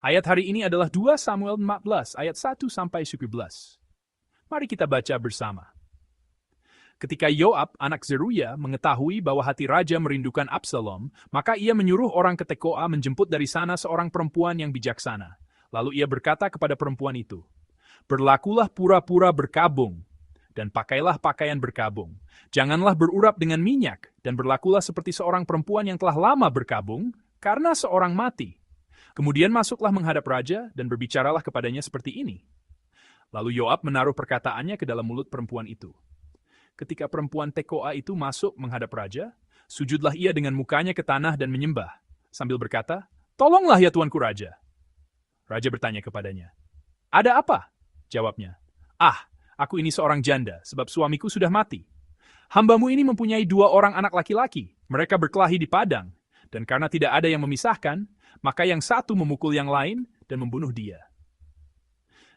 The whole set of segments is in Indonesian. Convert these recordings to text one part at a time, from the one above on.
Ayat hari ini adalah 2 Samuel 14 ayat 1-11. Mari kita baca bersama. Ketika Yoab, anak Zeruya, mengetahui bahwa hati raja merindukan Absalom, maka ia menyuruh orang ke Tekoa menjemput dari sana seorang perempuan yang bijaksana. Lalu ia berkata kepada perempuan itu, "Berlakulah pura-pura berkabung, dan pakailah pakaian berkabung. Janganlah berurap dengan minyak, dan berlakulah seperti seorang perempuan yang telah lama berkabung, karena seorang mati. Kemudian masuklah menghadap raja, dan berbicaralah kepadanya seperti ini." Lalu Yoab menaruh perkataannya ke dalam mulut perempuan itu. Ketika perempuan Tekoa itu masuk menghadap raja, sujudlah ia dengan mukanya ke tanah dan menyembah, sambil berkata, "Tolonglah ya tuanku raja." Raja bertanya kepadanya, "Ada apa?" Jawabnya, "Ah, aku ini seorang janda, sebab suamiku sudah mati. Hambamu ini mempunyai 2 orang anak laki-laki, mereka berkelahi di padang, dan karena tidak ada yang memisahkan, maka yang satu memukul yang lain dan membunuh dia.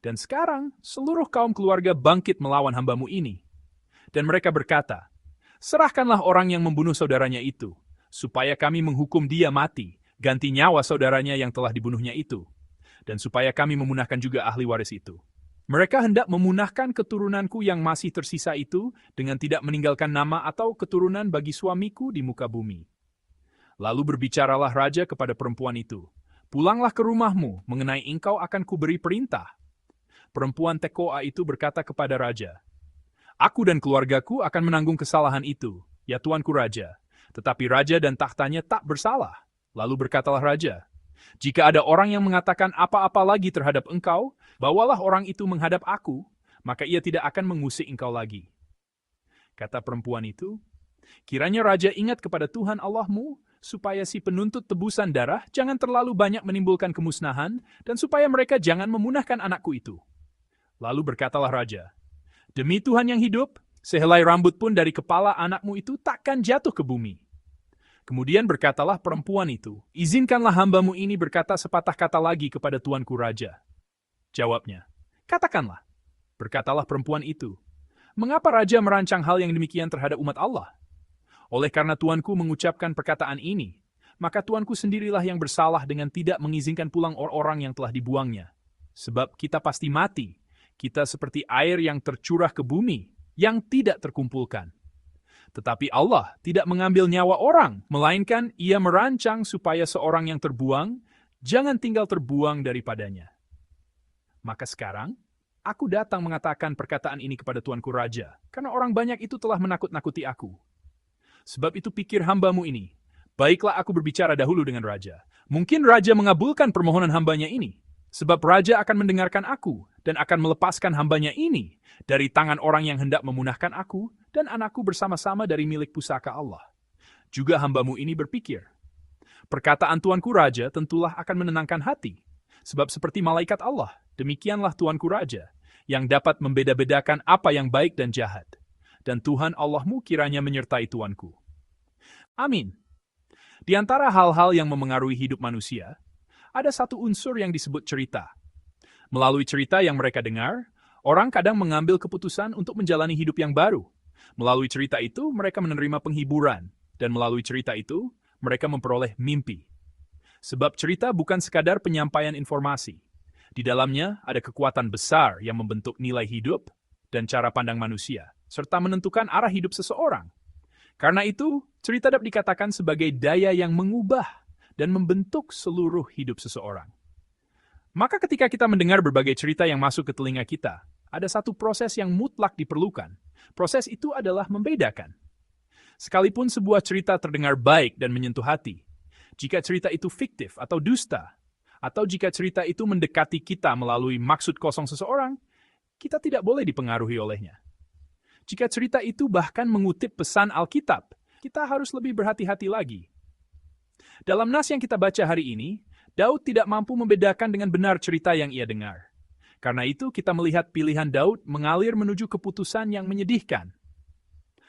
Dan sekarang seluruh kaum keluarga bangkit melawan hambamu ini. Dan mereka berkata, 'Serahkanlah orang yang membunuh saudaranya itu, supaya kami menghukum dia mati, ganti nyawa saudaranya yang telah dibunuhnya itu, dan supaya kami memunahkan juga ahli waris itu. Mereka hendak memunahkan keturunanku yang masih tersisa itu dengan tidak meninggalkan nama atau keturunan bagi suamiku di muka bumi.' Lalu berbicaralah raja kepada perempuan itu, 'Pulanglah ke rumahmu, mengenai engkau akan kuberi perintah.' Perempuan Tekoa itu berkata kepada raja, 'Aku dan keluargaku akan menanggung kesalahan itu, ya tuanku raja.' Tetapi raja dan tahtanya tak bersalah. Lalu berkatalah raja, 'Jika ada orang yang mengatakan apa-apa lagi terhadap engkau, bawalah orang itu menghadap aku, maka ia tidak akan mengusik engkau lagi.' Kata perempuan itu, 'Kiranya raja ingat kepada Tuhan Allahmu, supaya si penuntut tebusan darah jangan terlalu banyak menimbulkan kemusnahan, dan supaya mereka jangan memunahkan anakku itu.' Lalu berkatalah raja, 'Demi Tuhan yang hidup, sehelai rambut pun dari kepala anakmu itu takkan jatuh ke bumi.' Kemudian berkatalah perempuan itu, 'Izinkanlah hambamu ini berkata sepatah kata lagi kepada tuanku raja.' Jawabnya, 'Katakanlah.' Berkatalah perempuan itu, 'Mengapa raja merancang hal yang demikian terhadap umat Allah? Oleh karena tuanku mengucapkan perkataan ini, maka tuanku sendirilah yang bersalah dengan tidak mengizinkan pulang orang-orang yang telah dibuangnya. Sebab kita pasti mati, kita seperti air yang tercurah ke bumi, yang tidak terkumpulkan. Tetapi Allah tidak mengambil nyawa orang, melainkan ia merancang supaya seorang yang terbuang, jangan tinggal terbuang daripadanya. Maka sekarang, aku datang mengatakan perkataan ini kepada tuanku raja, karena orang banyak itu telah menakut-nakuti aku. Sebab itu pikir hambamu ini, baiklah aku berbicara dahulu dengan raja. Mungkin raja mengabulkan permohonan hambanya ini, sebab raja akan mendengarkan aku, dan akan melepaskan hambanya ini dari tangan orang yang hendak memunahkan aku, dan anakku bersama-sama dari milik pusaka Allah. Juga hambamu ini berpikir, perkataan tuanku raja tentulah akan menenangkan hati, sebab seperti malaikat Allah, demikianlah tuanku raja, yang dapat membeda-bedakan apa yang baik dan jahat. Dan Tuhan Allahmu kiranya menyertai tuanku. Amin. Di antara hal-hal yang memengaruhi hidup manusia, ada satu unsur yang disebut cerita. Melalui cerita yang mereka dengar, orang kadang mengambil keputusan untuk menjalani hidup yang baru. Melalui cerita itu, mereka menerima penghiburan, dan melalui cerita itu, mereka memperoleh mimpi. Sebab cerita bukan sekadar penyampaian informasi. Di dalamnya ada kekuatan besar yang membentuk nilai hidup dan cara pandang manusia, serta menentukan arah hidup seseorang. Karena itu, cerita dapat dikatakan sebagai daya yang mengubah dan membentuk seluruh hidup seseorang. Maka ketika kita mendengar berbagai cerita yang masuk ke telinga kita, ada satu proses yang mutlak diperlukan. Proses itu adalah membedakan. Sekalipun sebuah cerita terdengar baik dan menyentuh hati, jika cerita itu fiktif atau dusta, atau jika cerita itu mendekati kita melalui maksud kosong seseorang, kita tidak boleh dipengaruhi olehnya. Jika cerita itu bahkan mengutip pesan Alkitab, kita harus lebih berhati-hati lagi. Dalam nas yang kita baca hari ini, Daud tidak mampu membedakan dengan benar cerita yang ia dengar. Karena itu kita melihat pilihan Daud mengalir menuju keputusan yang menyedihkan.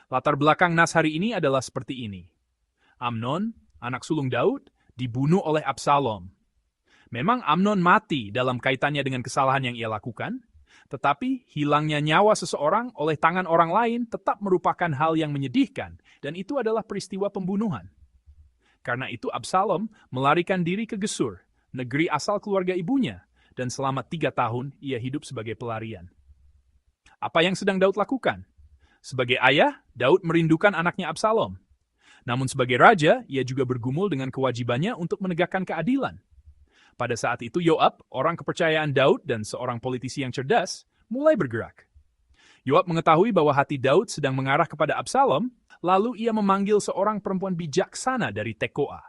Latar belakang nas hari ini adalah seperti ini. Amnon, anak sulung Daud, dibunuh oleh Absalom. Memang Amnon mati dalam kaitannya dengan kesalahan yang ia lakukan, tetapi hilangnya nyawa seseorang oleh tangan orang lain tetap merupakan hal yang menyedihkan, dan itu adalah peristiwa pembunuhan. Karena itu Absalom melarikan diri ke Gesur, negeri asal keluarga ibunya, dan selama 3 tahun ia hidup sebagai pelarian. Apa yang sedang Daud lakukan? Sebagai ayah, Daud merindukan anaknya Absalom. Namun sebagai raja, ia juga bergumul dengan kewajibannya untuk menegakkan keadilan. Pada saat itu Yoab, orang kepercayaan Daud dan seorang politisi yang cerdas, mulai bergerak. Yoab mengetahui bahwa hati Daud sedang mengarah kepada Absalom, lalu ia memanggil seorang perempuan bijaksana dari Tekoa.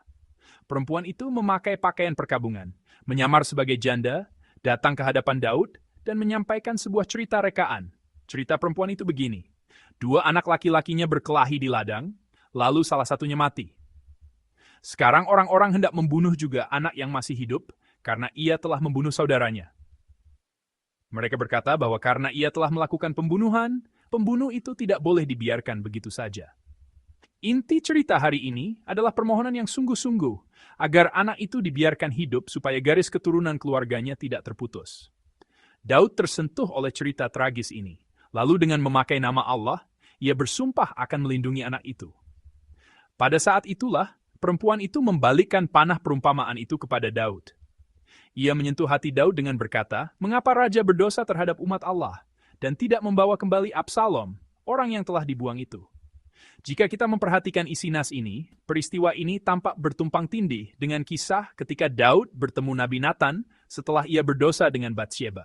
Perempuan itu memakai pakaian perkabungan, menyamar sebagai janda, datang ke hadapan Daud, dan menyampaikan sebuah cerita rekaan. Cerita perempuan itu begini: 2 anak laki-lakinya berkelahi di ladang, lalu salah satunya mati. Sekarang orang-orang hendak membunuh juga anak yang masih hidup, karena ia telah membunuh saudaranya. Mereka berkata bahwa karena ia telah melakukan pembunuhan, pembunuh itu tidak boleh dibiarkan begitu saja. Inti cerita hari ini adalah permohonan yang sungguh-sungguh agar anak itu dibiarkan hidup supaya garis keturunan keluarganya tidak terputus. Daud tersentuh oleh cerita tragis ini. Lalu dengan memakai nama Allah, ia bersumpah akan melindungi anak itu. Pada saat itulah, perempuan itu membalikkan panah perumpamaan itu kepada Daud. Ia menyentuh hati Daud dengan berkata, mengapa raja berdosa terhadap umat Allah dan tidak membawa kembali Absalom, orang yang telah dibuang itu? Jika kita memperhatikan isi nas ini, peristiwa ini tampak bertumpang tindih dengan kisah ketika Daud bertemu Nabi Nathan setelah ia berdosa dengan Batsheba.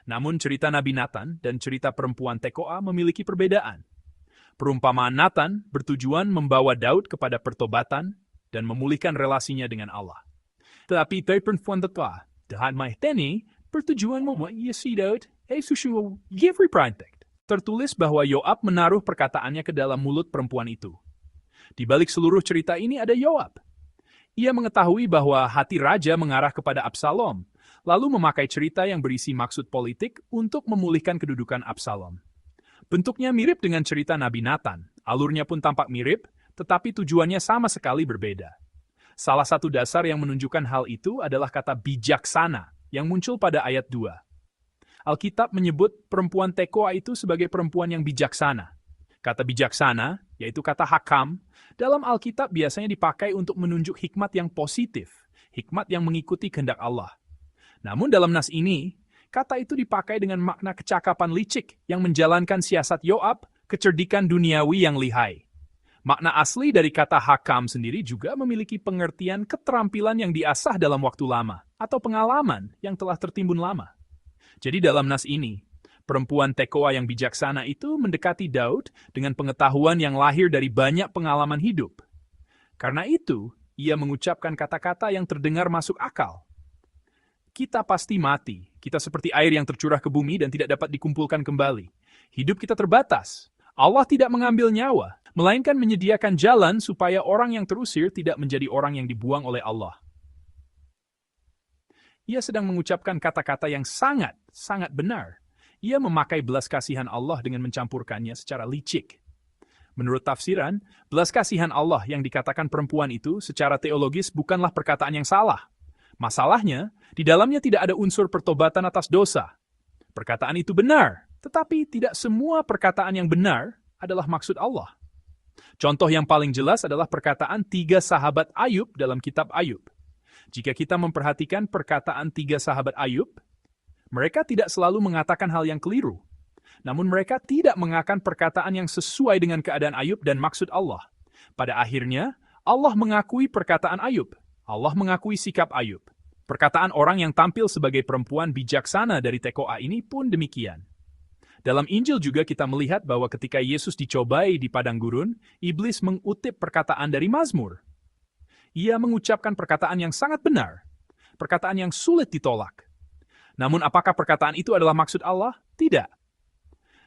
Namun cerita Nabi Nathan dan cerita perempuan Tekoa memiliki perbedaan. Perumpamaan Nathan bertujuan membawa Daud kepada pertobatan dan memulihkan relasinya dengan Allah. Tetapi perempuan Tekoa, dahat mahteni, bertujuan membuat ia si Daud, susu Givri Prantek. Tertulis bahwa Yoab menaruh perkataannya ke dalam mulut perempuan itu. Di balik seluruh cerita ini ada Yoab. Ia mengetahui bahwa hati raja mengarah kepada Absalom, lalu memakai cerita yang berisi maksud politik untuk memulihkan kedudukan Absalom. Bentuknya mirip dengan cerita Nabi Nathan, alurnya pun tampak mirip, tetapi tujuannya sama sekali berbeda. Salah satu dasar yang menunjukkan hal itu adalah kata bijaksana yang muncul pada ayat 2. Alkitab menyebut perempuan Tekoa itu sebagai perempuan yang bijaksana. Kata bijaksana, yaitu kata hakam, dalam Alkitab biasanya dipakai untuk menunjuk hikmat yang positif, hikmat yang mengikuti kehendak Allah. Namun dalam nas ini, kata itu dipakai dengan makna kecakapan licik yang menjalankan siasat Yoab, kecerdikan duniawi yang lihai. Makna asli dari kata hakam sendiri juga memiliki pengertian keterampilan yang diasah dalam waktu lama, atau pengalaman yang telah tertimbun lama. Jadi dalam nas ini, perempuan Tekoa yang bijaksana itu mendekati Daud dengan pengetahuan yang lahir dari banyak pengalaman hidup. Karena itu, ia mengucapkan kata-kata yang terdengar masuk akal. Kita pasti mati, kita seperti air yang tercurah ke bumi dan tidak dapat dikumpulkan kembali. Hidup kita terbatas. Allah tidak mengambil nyawa, melainkan menyediakan jalan supaya orang yang terusir tidak menjadi orang yang dibuang oleh Allah. Ia sedang mengucapkan kata-kata yang sangat benar. Ia memakai belas kasihan Allah dengan mencampurkannya secara licik. Menurut tafsiran, belas kasihan Allah yang dikatakan perempuan itu secara teologis bukanlah perkataan yang salah. Masalahnya, di dalamnya tidak ada unsur pertobatan atas dosa. Perkataan itu benar, tetapi tidak semua perkataan yang benar adalah maksud Allah. Contoh yang paling jelas adalah perkataan 3 sahabat Ayub dalam kitab Ayub. Jika kita memperhatikan perkataan 3 sahabat Ayub, mereka tidak selalu mengatakan hal yang keliru. Namun mereka tidak mengakan perkataan yang sesuai dengan keadaan Ayub dan maksud Allah. Pada akhirnya, Allah mengakui perkataan Ayub. Allah mengakui sikap Ayub. Perkataan orang yang tampil sebagai perempuan bijaksana dari Tekoa ini pun demikian. Dalam Injil juga kita melihat bahwa ketika Yesus dicobai di padang gurun, iblis mengutip perkataan dari Mazmur. Ia mengucapkan perkataan yang sangat benar, perkataan yang sulit ditolak. Namun apakah perkataan itu adalah maksud Allah? Tidak.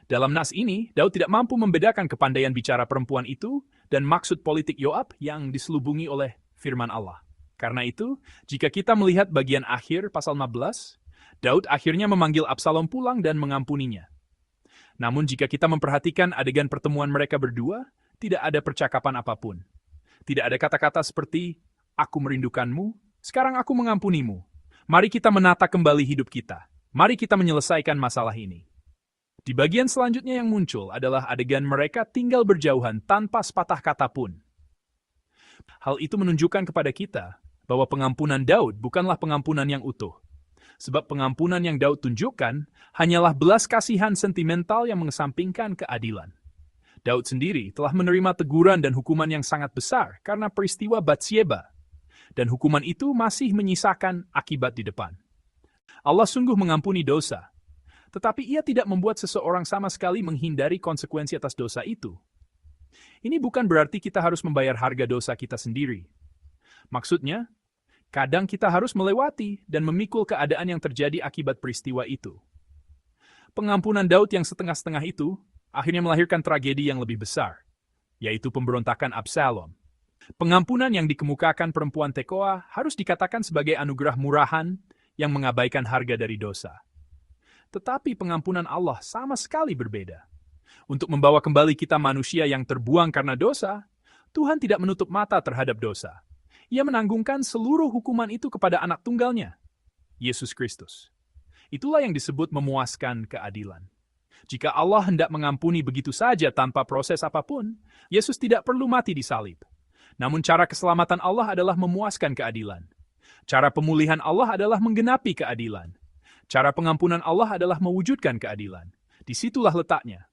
Dalam nas ini, Daud tidak mampu membedakan kepandaian bicara perempuan itu dan maksud politik Yoab yang diselubungi oleh firman Allah. Karena itu, jika kita melihat bagian akhir pasal 15, Daud akhirnya memanggil Absalom pulang dan mengampuninya. Namun jika kita memperhatikan adegan pertemuan mereka berdua, tidak ada percakapan apapun. Tidak ada kata-kata seperti, aku merindukanmu, sekarang aku mengampunimu. Mari kita menata kembali hidup kita. Mari kita menyelesaikan masalah ini. Di bagian selanjutnya yang muncul adalah adegan mereka tinggal berjauhan tanpa sepatah kata pun. Hal itu menunjukkan kepada kita bahwa pengampunan Daud bukanlah pengampunan yang utuh. Sebab pengampunan yang Daud tunjukkan hanyalah belas kasihan sentimental yang mengesampingkan keadilan. Daud sendiri telah menerima teguran dan hukuman yang sangat besar karena peristiwa Batsyeba, dan hukuman itu masih menyisakan akibat di depan. Allah sungguh mengampuni dosa, tetapi Ia tidak membuat seseorang sama sekali menghindari konsekuensi atas dosa itu. Ini bukan berarti kita harus membayar harga dosa kita sendiri. Maksudnya, kadang kita harus melewati dan memikul keadaan yang terjadi akibat peristiwa itu. Pengampunan Daud yang setengah-setengah itu akhirnya melahirkan tragedi yang lebih besar, yaitu pemberontakan Absalom. Pengampunan yang dikemukakan perempuan Tekoa harus dikatakan sebagai anugerah murahan yang mengabaikan harga dari dosa. Tetapi pengampunan Allah sama sekali berbeda. Untuk membawa kembali kita manusia yang terbuang karena dosa, Tuhan tidak menutup mata terhadap dosa. Ia menanggungkan seluruh hukuman itu kepada anak tunggalnya, Yesus Kristus. Itulah yang disebut memuaskan keadilan. Jika Allah hendak mengampuni begitu saja tanpa proses apapun, Yesus tidak perlu mati di salib. Namun cara keselamatan Allah adalah memuaskan keadilan. Cara pemulihan Allah adalah menggenapi keadilan. Cara pengampunan Allah adalah mewujudkan keadilan. Disitulah letaknya.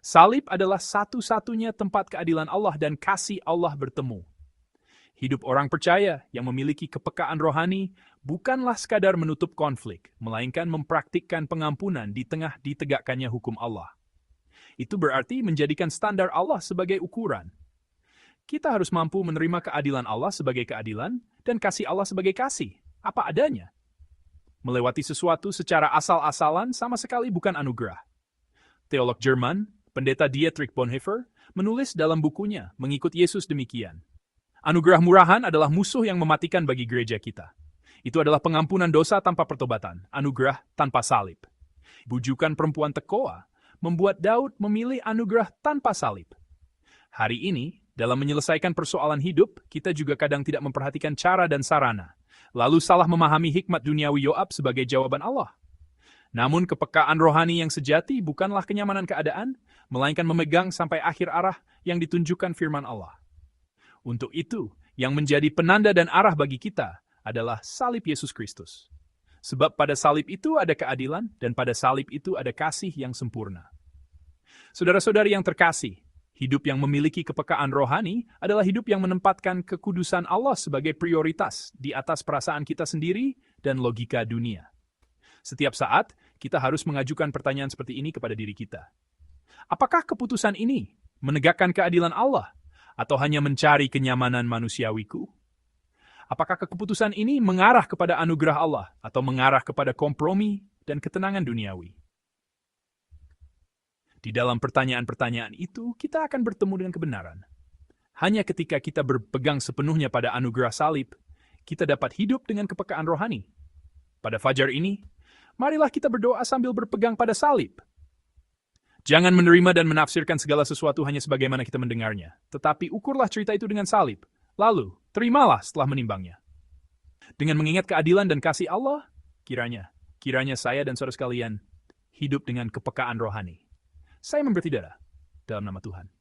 Salib adalah satu-satunya tempat keadilan Allah dan kasih Allah bertemu. Hidup orang percaya yang memiliki kepekaan rohani bukanlah sekadar menutup konflik, melainkan mempraktikkan pengampunan di tengah ditegakkannya hukum Allah. Itu berarti menjadikan standar Allah sebagai ukuran. Kita harus mampu menerima keadilan Allah sebagai keadilan dan kasih Allah sebagai kasih, apa adanya. Melewati sesuatu secara asal-asalan sama sekali bukan anugerah. Teolog Jerman, Pendeta Dietrich Bonhoeffer, menulis dalam bukunya Mengikut Yesus demikian. Anugerah murahan adalah musuh yang mematikan bagi gereja kita. Itu adalah pengampunan dosa tanpa pertobatan, anugerah tanpa salib. Bujukan perempuan Tekoa membuat Daud memilih anugerah tanpa salib. Hari ini, dalam menyelesaikan persoalan hidup, kita juga kadang tidak memperhatikan cara dan sarana, lalu salah memahami hikmat duniawi Yoab sebagai jawaban Allah. Namun kepekaan rohani yang sejati bukanlah kenyamanan keadaan, melainkan memegang sampai akhir arah yang ditunjukkan firman Allah. Untuk itu, yang menjadi penanda dan arah bagi kita adalah salib Yesus Kristus. Sebab pada salib itu ada keadilan, dan pada salib itu ada kasih yang sempurna. Saudara-saudari yang terkasih, hidup yang memiliki kepekaan rohani adalah hidup yang menempatkan kekudusan Allah sebagai prioritas di atas perasaan kita sendiri dan logika dunia. Setiap saat, kita harus mengajukan pertanyaan seperti ini kepada diri kita. Apakah keputusan ini menegakkan keadilan Allah, atau hanya mencari kenyamanan manusiawiku? Apakah keputusan ini mengarah kepada anugerah Allah, atau mengarah kepada kompromi dan ketenangan duniawi? Di dalam pertanyaan-pertanyaan itu, kita akan bertemu dengan kebenaran. Hanya ketika kita berpegang sepenuhnya pada anugerah salib, kita dapat hidup dengan kepekaan rohani. Pada fajar ini, marilah kita berdoa sambil berpegang pada salib. Jangan menerima dan menafsirkan segala sesuatu hanya sebagaimana kita mendengarnya, tetapi ukurlah cerita itu dengan salib, lalu terimalah setelah menimbangnya. Dengan mengingat keadilan dan kasih Allah, kiranya saya dan saudara sekalian hidup dengan kepekaan rohani. Saya memberti darah dalam nama Tuhan.